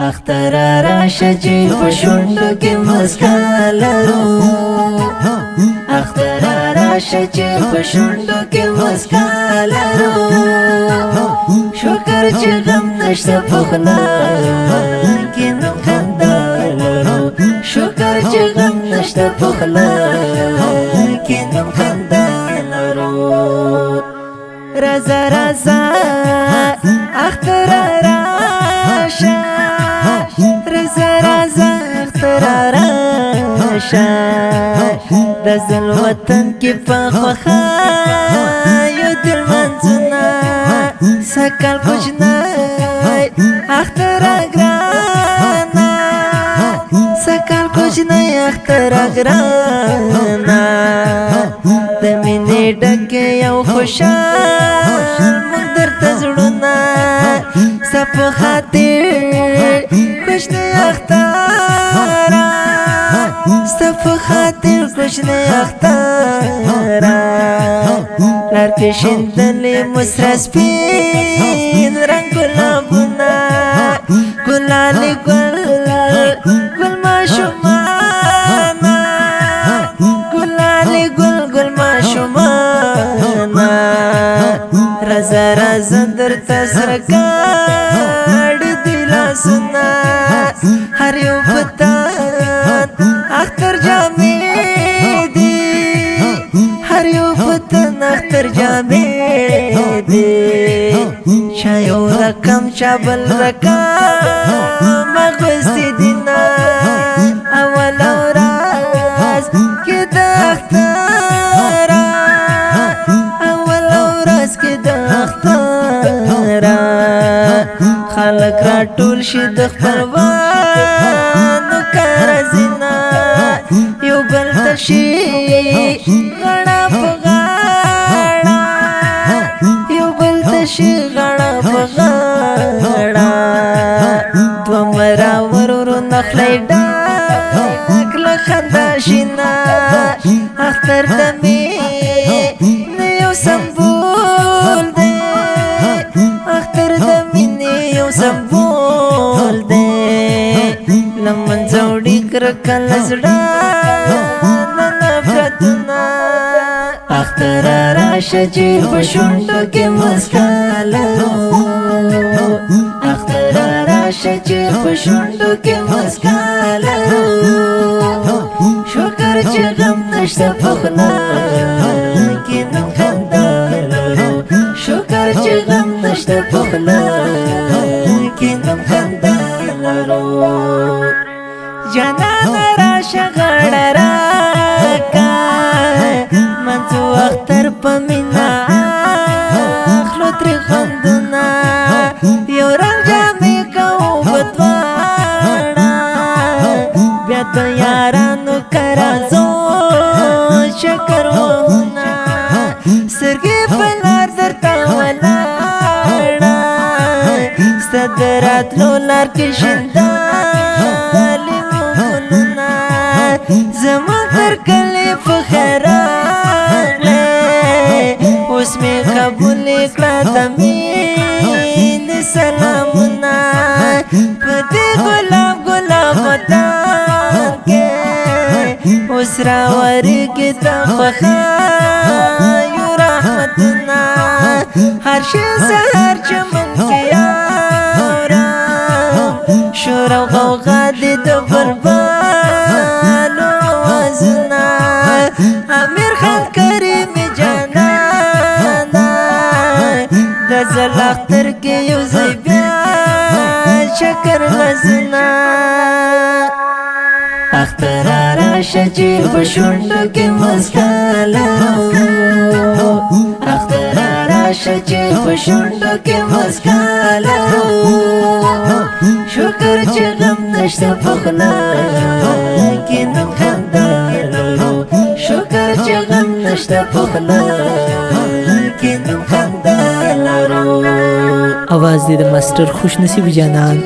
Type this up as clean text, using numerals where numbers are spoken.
اختر راشه چې په شونډو کې مسکا لرو اختر راشه چې په شونډو کې مسکا لرو شکر چې غم نشته په خوله کې نو خندا لرو شکر چې غم نشته په خوله کې نو خندا لرو رضا رضا اختر راشه رضا رضا اختر راشه د زل وطن کې په خوخه یو دل منځونه سکل کوچنی اختر ګرانا سکل کوچنی اختر ګرانا د مینې ډکه یو خوشال موږ درته زړونه سپو خاطر خوشنی اختر سپو خاطر خوشنی اختر لار کې شیندلې مسره سپین رنگ ګلابونه ګلالي ګل ګل ماشومانه ګلالي ګل ګل ماشومانه رضا رضا درته سرکاړ دي لاسونه هر یو پتان اختر جامې دي هر یو پتان اختر جامې دي چا یو رقم چا بل رقم اغوستي دينا اول ورځ کې د اختر اول ورځ کې د اختر خلک راټول شي د خپلوانو کار زینا یو بل تشي غړا په غړا یو بل تشي غړا په غړا دومره ورورو نخلی ډاک له خندا شینا اختر د مینې یو سمبول دی اختر د مینې یو سمبول دی لمن زوړي کرکل زړه د نفرتونه اختر راشه چې په شونډو کې مسکا لرو اختر راشه چې په شونډو کې مسکا لرو شکر چې غم نشته په خوله کې نو خندا لرو شکر چې غم نشته په خوله کې نو خندا لرو جانان راشه غړ راکا منځو اختر په مینا اخلو تر خوندونه یو رنګ جامې کوو بدواړه بیا د یارانو کرا زو شکر وونه سترګې په لار درته ولاړه ستا د راتلو لار کې شیندلې مو ګلونه زما تر کلي په خیر راغلی اوس مې قبولې کړه د مینې سلامونه په دې ګلاب ګلاب وطن کې اوس راورېږي د خوښیو رحمتونه هر شي سهار چمن کې اورم شور او غوغا دې د بلبلو آوازونه امیر خان کریم جانانه د زل اختر کې یو ځای بیا شکر غزونه اختر راشه چې په شونډو کې مسکا لرو اختر راشه چې په شونډو کې مسکا لرو شکر چې غم نشته په خوله کې نو خندا لرو شکر چې غم نشته په خوله کې نو خندا لرو. आवाज दे मास्टर खुश नसीब जानान.